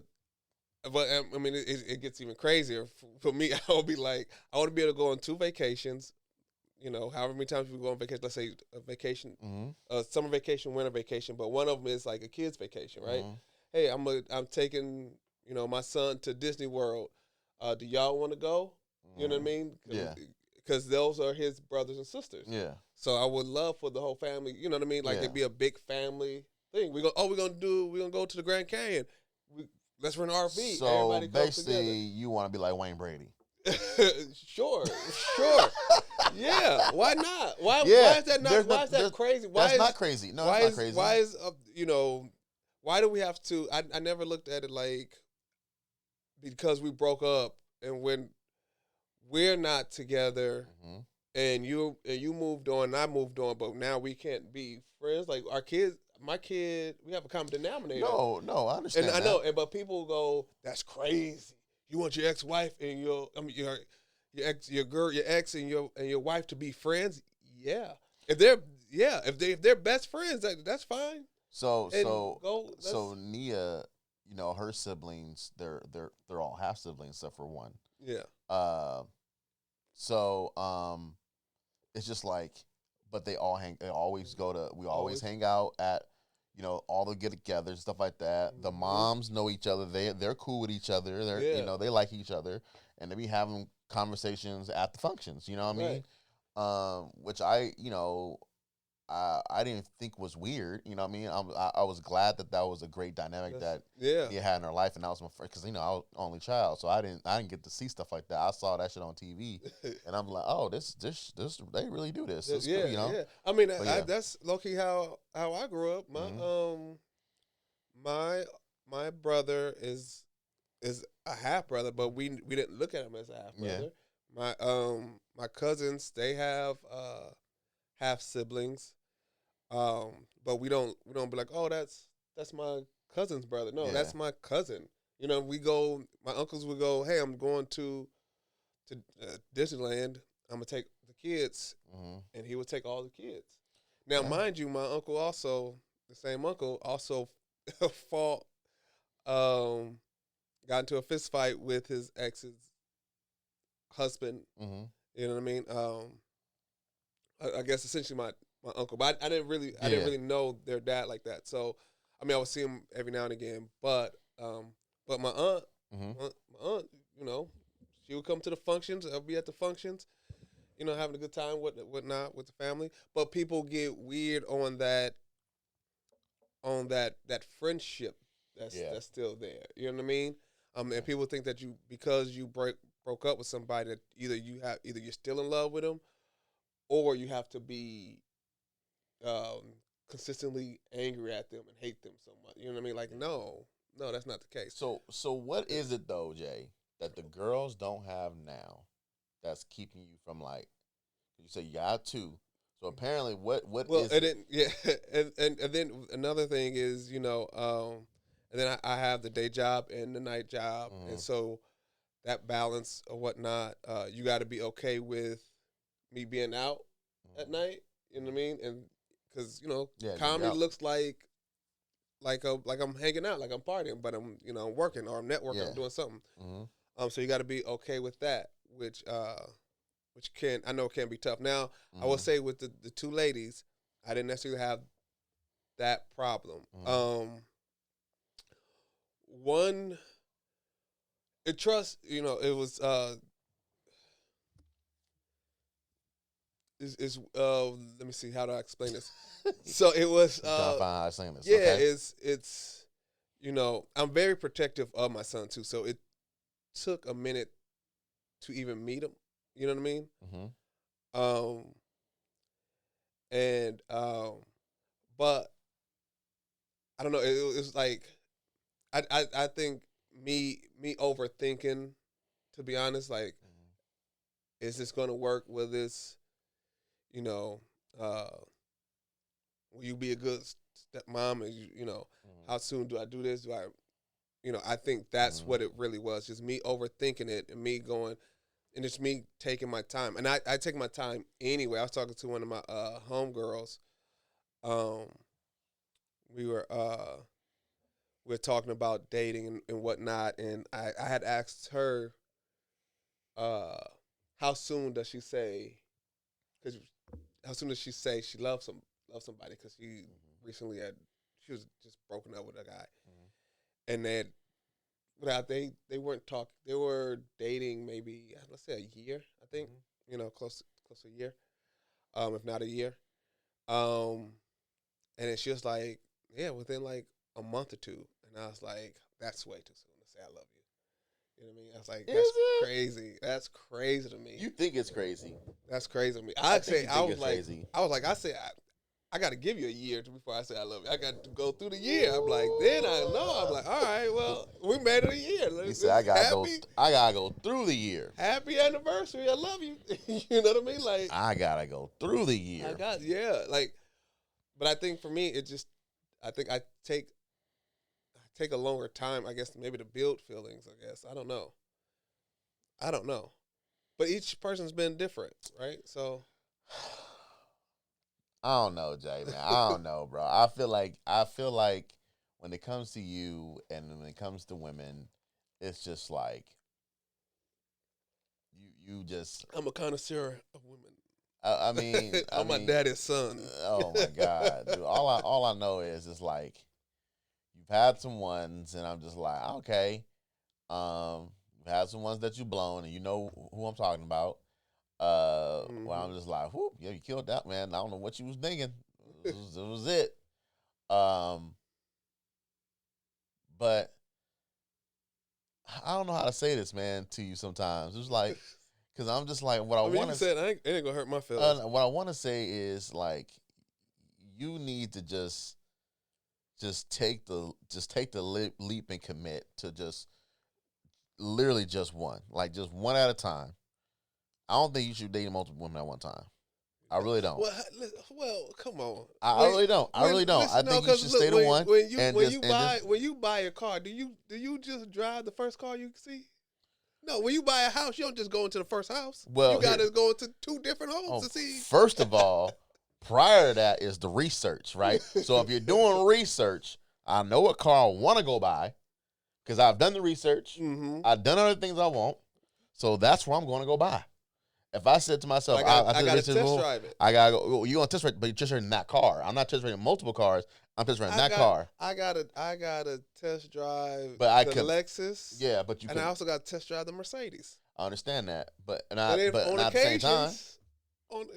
I mean, it gets even crazier. For me, I would be like, I want to be able to go on 2 vacations. You know, however many times we go on vacation. Let's say a vacation, summer vacation, winter vacation. But one of them is like a kid's vacation, right? Hey, I'm taking, my son to Disney World. Do y'all want to go? You know what I mean? Yeah. Because those are his brothers and sisters. Yeah. So I would love for the whole family. You know what I mean? Like it'd be a big family thing. We're gonna go to the Grand Canyon. Let's rent an RV. So everybody basically, you want to be like Wayne Brady. Sure. Yeah. Why not? Why is that not? Why is that crazy? That's not crazy. No, it's not crazy. Why is why do we have to? I never looked at it like because we broke up and when we're not together and you moved on and I moved on, but now we can't be friends. Like my kid, we have a common denominator. No, I understand. And I know, but people go, "That's crazy. You want your ex-wife and your ex and your wife to be friends?" Yeah, if they're best friends, that's fine. So Nia, her siblings, they're all half siblings except for one. Yeah. It's just like, but they always hang out at, all the get-togethers, stuff like that. The moms know each other. They're cool with each other. They like each other, and they be having conversations at the functions. You know what I mean? Which I didn't think was weird. You know what I mean? I was glad that was a great dynamic that he had in her life, and that was my first, because I was only child, so I didn't get to see stuff like that. I saw that shit on TV, and I'm like, oh, this they really do this. It's yeah, cool, yeah. I mean, that's low-key how I grew up. My brother is a half brother, but we didn't look at him as a half brother. Yeah. My cousins, they have half siblings, but we don't be like, oh, that's my cousin's brother. No, that's my cousin. My uncles would go, hey, I'm going to Disneyland. I'm gonna take the kids, and he would take all the kids. Now, mind you, my uncle also, the same uncle, also got into a fist fight with his ex's husband. You know what I mean? I guess essentially my uncle, but I didn't really know their dad like that. So I mean, I would see him every now and again. But my aunt, she would come to the functions. I'll be at the functions, having a good time, whatnot with the family. But people get weird on that friendship that's still there. You know what I mean? And people think that because you broke up with somebody, that either you're still in love with them, or you have to be consistently angry at them and hate them so much. You know what I mean? Like, no, that's not the case. So what is it though, Jay? that the girls don't have now that's keeping you from like you say you got two. So apparently, what Well, is and then yeah, and then another thing is and then I have the day job and the night job, and so that balance or whatnot, you got to be okay with me being out at night. You know what I mean? And because comedy looks like I'm hanging out, like I'm partying, but I'm I'm working or I'm networking, I'm doing something. So you got to be okay with that, which I know can be tough. Now I will say with the two ladies, I didn't necessarily have that problem. One, it trust it was let me see how do I explain this. So it was trying to find how I explain this. Yeah, okay? it's I'm very protective of my son too. So it took a minute to even meet him. You know what I mean? But I don't know. It was like I think me overthinking. To be honest, like, is this going to work? Will this, will you be a good stepmom? And how soon do I do this? Do I, I think that's what it really was. Just me overthinking it and me going, and it's me taking my time. And I take my time anyway. I was talking to one of my homegirls. We were talking about dating and whatnot, and I had asked her, how soon does she say? Because how soon does she say she loves somebody? Because she recently she was just broken up with a guy, and they weren't talking. They were dating maybe let's say a year. I think close to a year, if not a year. And then she was like, yeah, within like a month or two. And I was like, that's way too soon to say I love you. You know what I mean? I was like, that's crazy. That's crazy to me. You think it's crazy? That's crazy to me. I got to give you a year before I say I love you. I got to go through the year. I'm like, then I know. I'm like, all right, well, we made it a year. You said I gotta go through the year. Happy anniversary. I love you. You know what I mean? Like, I gotta go through the year. But I think for me, I think I take a longer time, I guess, maybe to build feelings, I guess. I don't know. But each person's been different, right? So I don't know, Jay, man. I don't know, bro. I feel like when it comes to you and when it comes to women, it's just like you just I'm a connoisseur of women. I mean, I'm my daddy's son. Oh my God, dude! All I know is it's like you've had some ones, and I'm just like, okay, you've had some ones that you blown, and you know who I'm talking about. Well, I'm just like, whoop, yeah, you killed that man. I don't know what you was thinking. It was it. But I don't know how to say this, man, to you sometimes. It's like. Because I'm just like, what I want to say. It ain't gonna hurt my feelings. What I want to say is like, you need to just take the leap and commit to just literally just one, like just one at a time. I don't think you should date multiple women at one time. I really don't. Well, come on. I really don't. I think you should stay to one. When you buy a car, do you just drive the first car you see? No, when you buy a house, you don't just go into the first house. Well, you got to go into two different homes to see. First of all, prior to that is the research, right? So if you're doing research, I know what car I want to go buy because I've done the research. I've done other things I want. So that's where I'm going to go buy. If I said to myself, I got to test drive it. I got to go. Well, you're going to test drive, but you're test driving that car. I'm not test driving multiple cars. I'm test driving that car. I got to test drive the Lexus. Yeah, but you. And I also got to test drive the Mercedes. I understand that, but not at the same time. On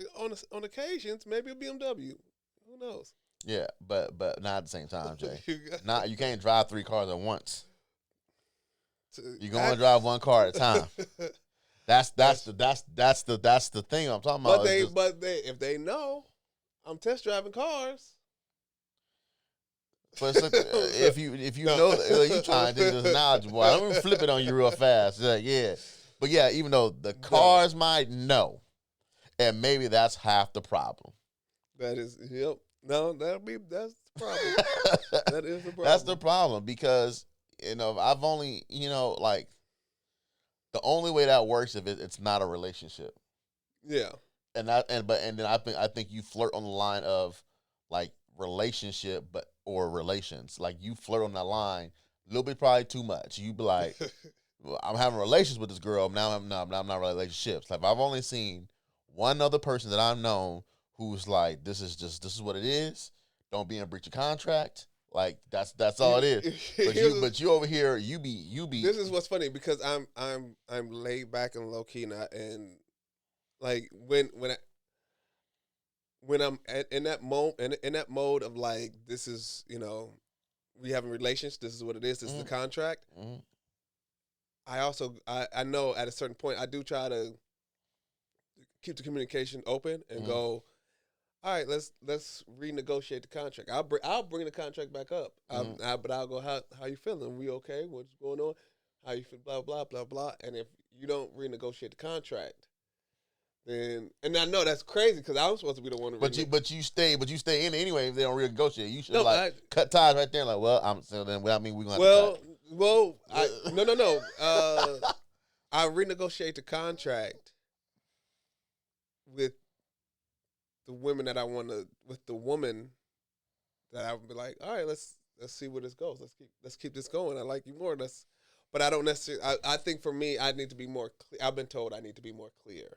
occasions, maybe a BMW. Who knows? Yeah, but not at the same time, Jay. You can't drive 3 cars at once. You're going to drive one car at a time. That's the thing I'm talking about. But if they know I'm test driving cars, But it's like, if you know that you trying to just knowledgeable, I'm gonna flip it on you real fast. It's like, yeah, but yeah, even though the cars might know, and maybe that's half the problem. That is, yep. No, that's the problem. That is the problem. That's the problem because I've only like the only way that works if it's not a relationship. Yeah. And then I think you flirt on the line of like relationship or relations. Like you flirt on that line a little bit, probably too much. You be like, well, I'm having relations with this girl. Now I'm not relationships. Like I've only seen one other person that I've known who's like, this is what it is. Don't be in breach of contract. Like that's all it is. But you over here, you be. This is what's funny because I'm laid back and low key now, and like when I'm in that mode of like, this is, we having relations. This is what it is. This is the contract. Mm-hmm. I also I know at a certain point I do try to keep the communication open and go, all right, let's renegotiate the contract. I'll bring the contract back up. But I'll go, how you feeling? We okay? What's going on? How you feel? Blah blah blah blah. And if you don't renegotiate the contract, then, and I know that's crazy because I'm supposed to be the one. But you stay in it anyway. If they don't renegotiate, you should cut ties right there. Like, well, so then I mean we gonna have to cut. No. I renegotiate the contract with the women that I want to, with the woman that I would be like, all right, let's see where this goes. Let's keep this going. I like you more. But I don't necessarily. I think for me, I need to be more clear. I've been told I need to be more clear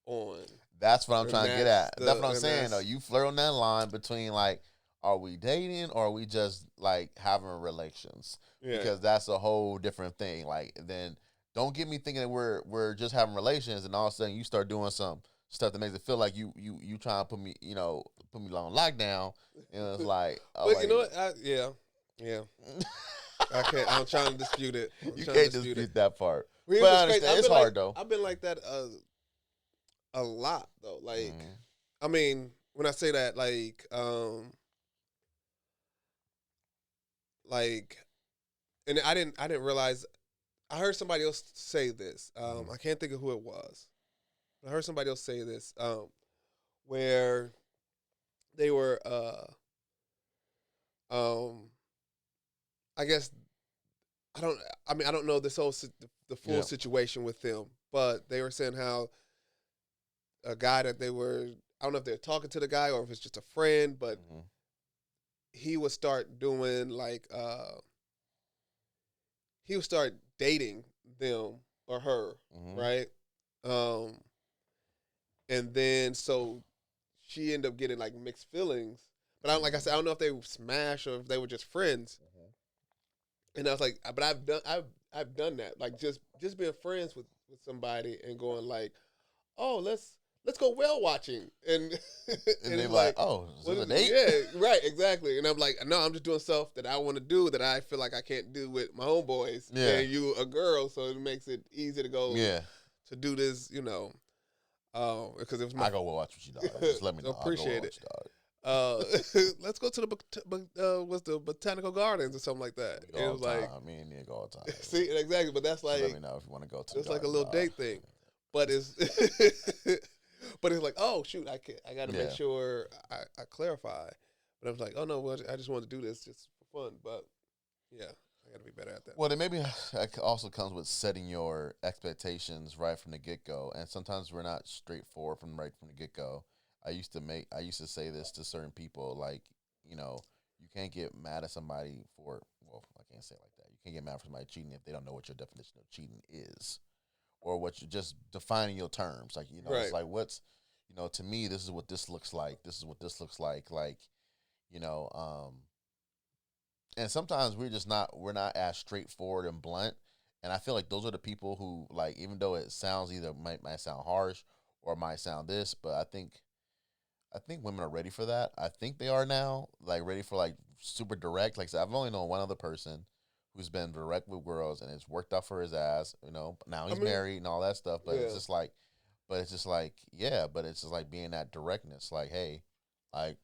on. That's what I'm trying to get at. That's what I'm saying though. You flirt on that line between like, are we dating or are we just like having relations? Yeah. Because that's a whole different thing. Like then don't get me thinking that we're just having relations and all of a sudden you start doing some stuff that makes it feel like you trying to put me on lockdown. And it's like, but you know what? Yeah. I can't. I'm trying to dispute it. You can't dispute that part. But I understand. It's hard though. I've been like that a lot though. Like, I mean, when I say that, like, and I didn't realize. I heard somebody else say this. I can't think of who it was. I heard somebody else say this, where they were, I guess, I don't know this whole the full situation with them, but they were saying how a guy that they were, I don't know if they're talking to the guy or if it's just a friend, but he would start doing like, he would start dating them or her, right? And then so she ended up getting like mixed feelings. But I don't know if they smashed or if they were just friends. And I was like, but I've done that. Like just being friends with somebody and going like, oh, let's go whale watching. And they're like, oh, is this a date? Yeah, right, exactly. And I'm like, no, I'm just doing stuff that I want to do that I feel like I can't do with my homeboys. Yeah. And you a girl, so it makes it easy to go to do this, because it was I go watch what you dog. Just let me know. Appreciate it. Let's go to the botanical gardens or something like that. It was like me and you go all the time. See, exactly, but that's like, let me know if you want to go to. It's like a little date thing, but it's but it's like, oh shoot, I got to make sure I clarify. But I was like, oh no, well, I just want to do this just for fun. But yeah, I got to be better at that. Well, then maybe that also comes with setting your expectations right from the get go, and sometimes we're not straightforward right from the get go. I used to say this to certain people, like, you can't get mad at somebody for, well, I can't say it like that. You can't get mad for somebody cheating if they don't know what your definition of cheating is, or what you're just defining your terms. Like, right. It's like, what's, to me, this is what this looks like. This is what this looks like. Like, and sometimes we're not as straightforward and blunt. And I feel like those are the people who, like, even though it sounds might sound harsh or might sound this, but I think women are ready for that. I think they are now, like, ready for, like, super direct. Like I said, I've only known one other person who's been direct with girls, and it's worked out for his ass. Now he's married and all that stuff. But it's just like, but it's just like being that directness. Like, hey, like,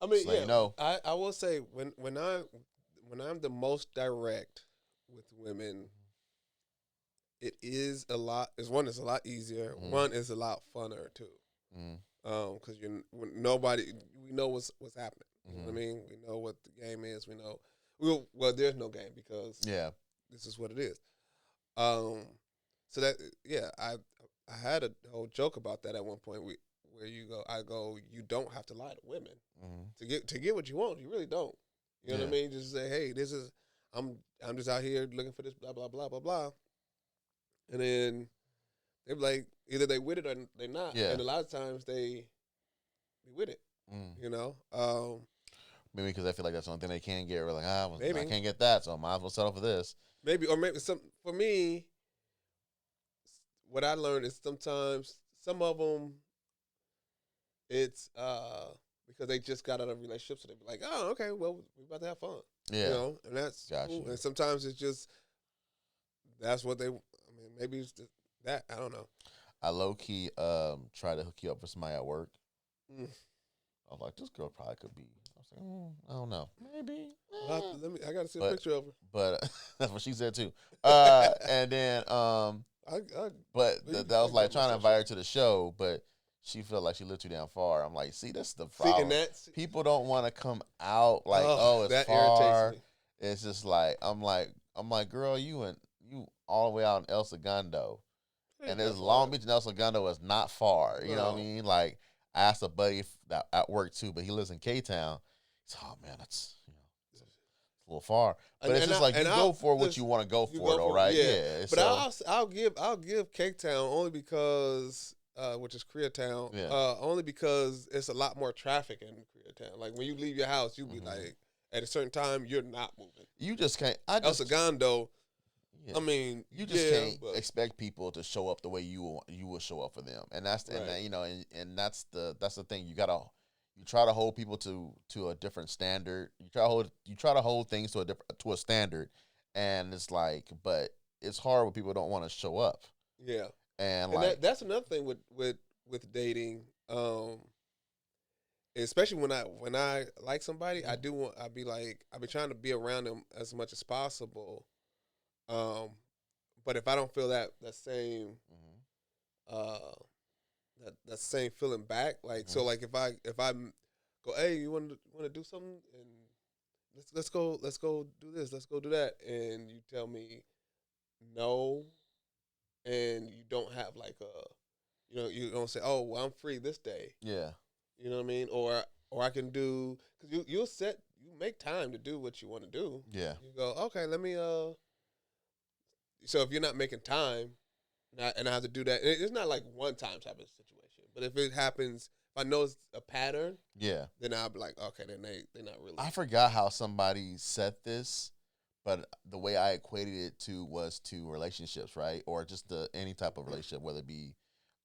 I mean, so you know. I will say when I'm the most direct with women, it is a lot. Is one is a lot easier. Mm-hmm. One is a lot funner too. Because we know what's happening. You know what I mean? We know what the game is. We know. Well, there's no game because this is what it is. So that I had a whole joke about that at one point. Where I go, you don't have to lie to women to get what you want. You really don't. You know what I mean? Just say, hey, this is I'm just out here looking for this, blah blah blah blah blah, and then they're like, either they with it or they not. Yeah. And a lot of times they be with it. You know. Maybe because I feel like that's the only thing they can get. We're like, maybe I can't get that, so I might as well settle for this. Maybe for me, what I learned is sometimes some of them, it's because they just got out of a relationship, so they be like, oh, okay, well, we're about to have fun. Yeah. You know, and that's cool. And sometimes it's just, that's what maybe it's just that. I don't know. I low-key try to hook you up for somebody at work. I was like, this girl probably could be. I was like, I don't know. Maybe. I got to see a picture of her. But that's what she said, too. And then, that was like trying to invite her to the show, but she felt like she lived too damn far. I'm like, see, that's the problem. People don't want to come out like, it's far. It's just like, I'm like, girl, you all the way out in El Segundo. And there's Long Beach and El Segundo is not far. You know what I mean? Like, I asked a buddy that at work too, but he lives in K-Town. He's oh man, it's a little far. But it's just like you go for what you want to go for, though, right? Yeah. But I'll give K-Town only because which is Koreatown. Only because it's a lot more traffic in Koreatown. Like when you leave your house, you be like at a certain time you're not moving. You just can't. El Segundo. Yeah. I mean, you just can't expect people to show up the way you will show up for them, and that's and that's the thing. You try to hold people to a different standard. You try to hold things to a standard, and it's like, but it's hard when people don't want to show up. Yeah, and that's another thing with dating, especially when I like somebody, I be trying to be around them as much as possible. But if I don't feel that same, that same feeling back, like so, like if I go, hey, you want to do something, and let's go do this, let's go do that, and you tell me no, and you don't have like you don't say, oh, well, I'm free this day, you know what I mean, or I can do, because you make time to do what you want to do, you go, okay, let me So if you're not making time, and I have to do that, it's not like one time type of situation. But if it happens, if I know it's a pattern, then I'll be like, okay, then they're not really. I forgot how somebody said this, but the way I equated it was to relationships, right? Or just any type of relationship, whether it be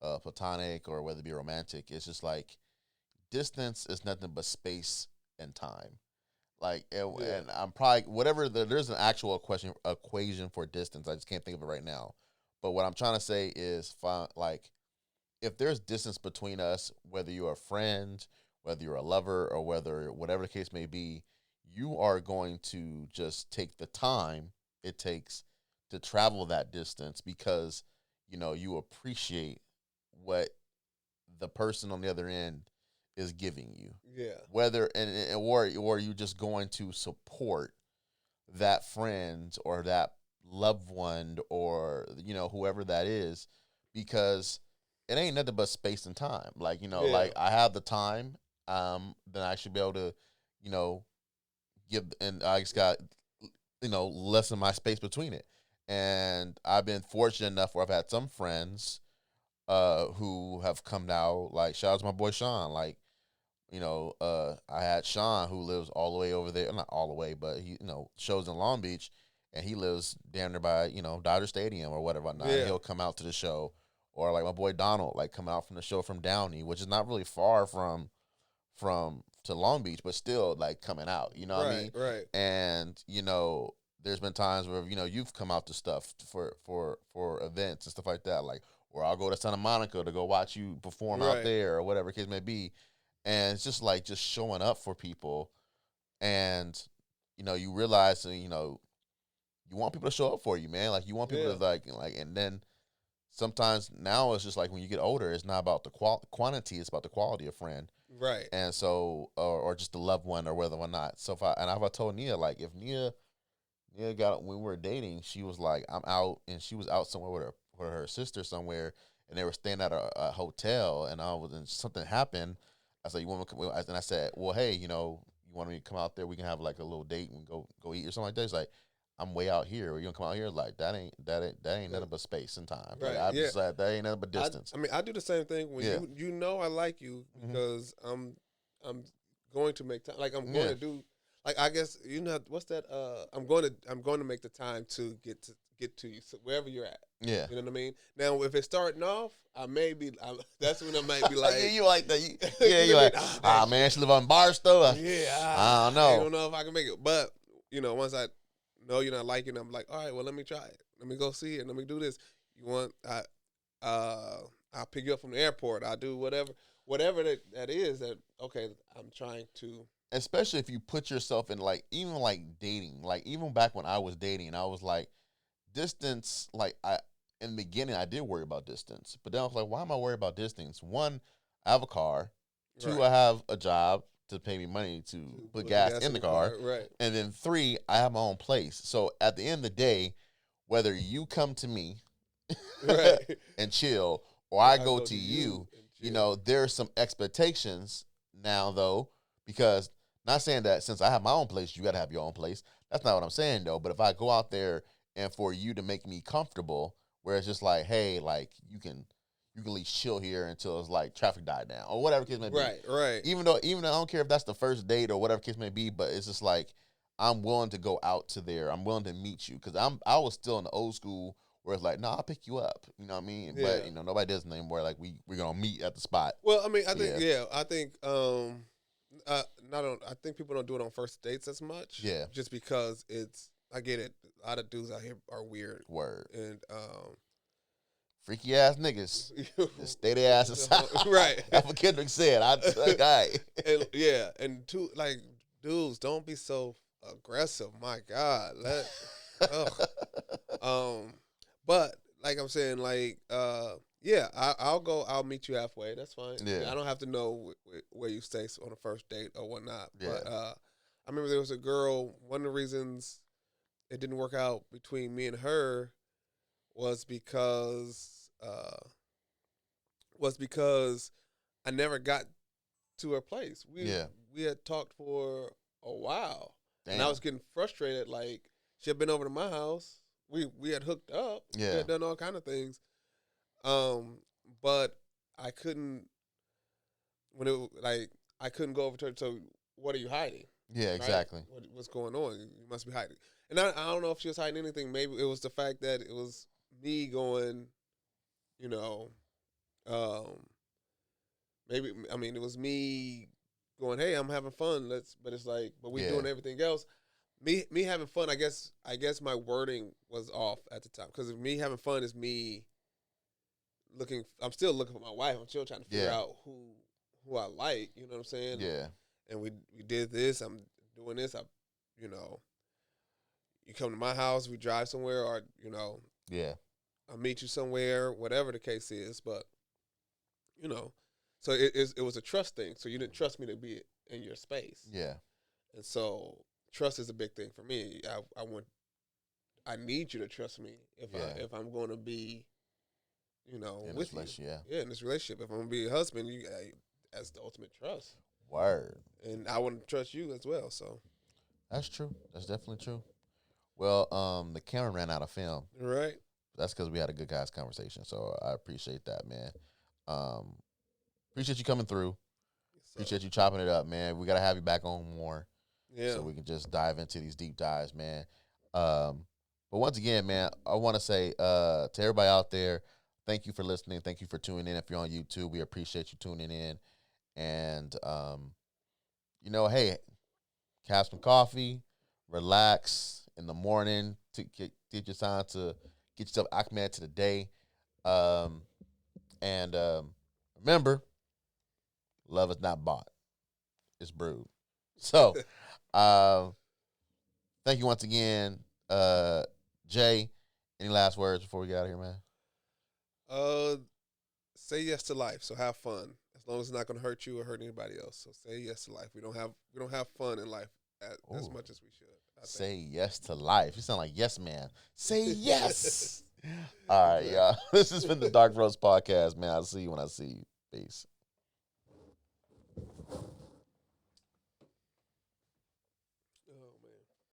platonic or whether it be romantic. It's just like distance is nothing but space and time. Like, and I'm probably, there's an actual equation for distance. I just can't think of it right now. But what I'm trying to say is, like, if there's distance between us, whether you're a friend, whether you're a lover, or whatever the case may be, you are going to just take the time it takes to travel that distance because, you appreciate what the person on the other end is giving you. Whether or you just going to support that friend or that loved one or whoever that is, because it ain't nothing but space and time. Like, like I have the time, then I should be able to, give, and I just got, lessen my space between it. And I've been fortunate enough where I've had some friends who have come now, like shout out to my boy Sean, like, I had Sean who lives all the way over there. Not all the way, but he, shows in Long Beach, and he lives damn near by, Dodger Stadium or whatever. He'll come out to the show, or like my boy Donald, like come out from the show from Downey, which is not really far from to Long Beach, but still like coming out. You know what I mean? Right. And there's been times where you've come out to stuff for events and stuff like that, like, or I'll go to Santa Monica to go watch you perform out there or whatever the case may be. And it's just like just showing up for people, and you realize you want people to show up for you, man. Like you want people Yeah. to like, and then sometimes now it's just like when you get older, it's not about the quantity, it's about the quality of friend. Right. And so, or just the loved one, or whether or not. So if I told Nia, like if Nia got when we were dating, she was like, I'm out, and she was out somewhere with her sister somewhere, and they were staying at a hotel, and something happened. I said, you want me to come? And I said, well, hey, you want me to come out there? We can have like a little date and go eat or something like that. He's like, I'm way out here. You gonna come out here? Like that ain't nothing but space and time. Right. Like I just like that ain't nothing but distance. I mean, I do the same thing when I like you because I'm going to make time. Like I'm going to do. Like I guess what's that? I'm going to make the time to get to you wherever you're at. Yeah. You know what I mean? Now if it's starting off, that's when I might be like, yeah, you like that? You're like, man, she live on Barstow. I don't know. I don't know if I can make it, but once I know you're not liking it, I'm like, all right, well, let me try it. Let me go see it. Let me do this. You want? I'll pick you up from the airport. I'll do whatever that is. That okay? I'm trying to. Especially if you put yourself in even dating, even back when I was dating, I was like, distance. In the beginning, I did worry about distance, but then I was like, why am I worried about distance? One, I have a car. Two, Right. I have a job to pay me money to put gas in the car. Right. And then three, I have my own place. So at the end of the day, whether you come to me Right. and chill, or I go to you, there's some expectations now, though, because not saying that since I have my own place, you got to have your own place. That's not what I'm saying, though. But if I go out there and for you to make me comfortable, where it's just like, hey, like you can at least chill here until it's like traffic died down or whatever case may be. Right. Even though I don't care if that's the first date or whatever case may be, but it's just like I'm willing to go out to there. I'm willing to meet you because I was still in the old school where it's like, no, I'll pick you up. You know what I mean? Yeah. But nobody does it anymore. Like we're gonna meet at the spot. Well, I mean, I think I think people don't do it on first dates as much. Yeah. Just because I get it. A lot of dudes out here are weird. Word. And freaky ass niggas. Just stay their ass inside. Right. That's what Kendrick said. And and two, like, dudes, don't be so aggressive. My God. But like I'm saying, like, I'll meet you halfway. That's fine. Yeah. I don't have to know where you stay on a first date or whatnot. Yeah. But I remember there was a girl, one of the reasons it didn't work out between me and her was because I never got to her place. We had talked for a while. Damn. And I was getting frustrated. Like, she had been over to my house. We had hooked up. Yeah. We had done all kind of things. But I couldn't I couldn't go over to her. So what are you hiding? Yeah, Right? exactly. What's going on? You must be hiding. And I don't know if she was hiding anything. Maybe it was the fact that it was me going, it was me going, hey, I'm having fun. But it's like, but we're doing everything else. Me having fun, I guess my wording was off at the time. Because me having fun is me I'm still looking for my wife. I'm still trying to figure out who I like. You know what I'm saying? Yeah. And we did this. I'm doing this. You come to my house, we drive somewhere, or Yeah. I'll meet you somewhere, whatever the case is. But so it was a trust thing. So you didn't trust me to be in your space. Yeah. And so trust is a big thing for me. I need you to trust me if I'm going to be, in with this you. Yeah. In this relationship. If I'm going to be a husband, that's the ultimate trust. Word. And I want to trust you as well. So that's true. That's definitely true. Well, the camera ran out of film. Right. That's because we had a good guys conversation. So I appreciate that, man. Appreciate you coming through. Appreciate you chopping it up, man. We gotta have you back on more. Yeah. So we can just dive into these deep dives, man. But once again, man, I want to say to everybody out there, thank you for listening. Thank you for tuning in. If you're on YouTube, we appreciate you tuning in. And hey, have some coffee, relax in the morning to get your time to get yourself acclimated to the day. And remember, love is not bought. it's brewed. So, thank you once again, Jay. Any last words before we get out of here, man? Say yes to life. So have fun. As long as it's not going to hurt you or hurt anybody else. So say yes to life. We don't have fun in life as much as we should. Say yes to life. You sound like yes man. Say yes. All right, y'all. This has been the Dark Rose Podcast, man. I'll see you when I see you. Peace.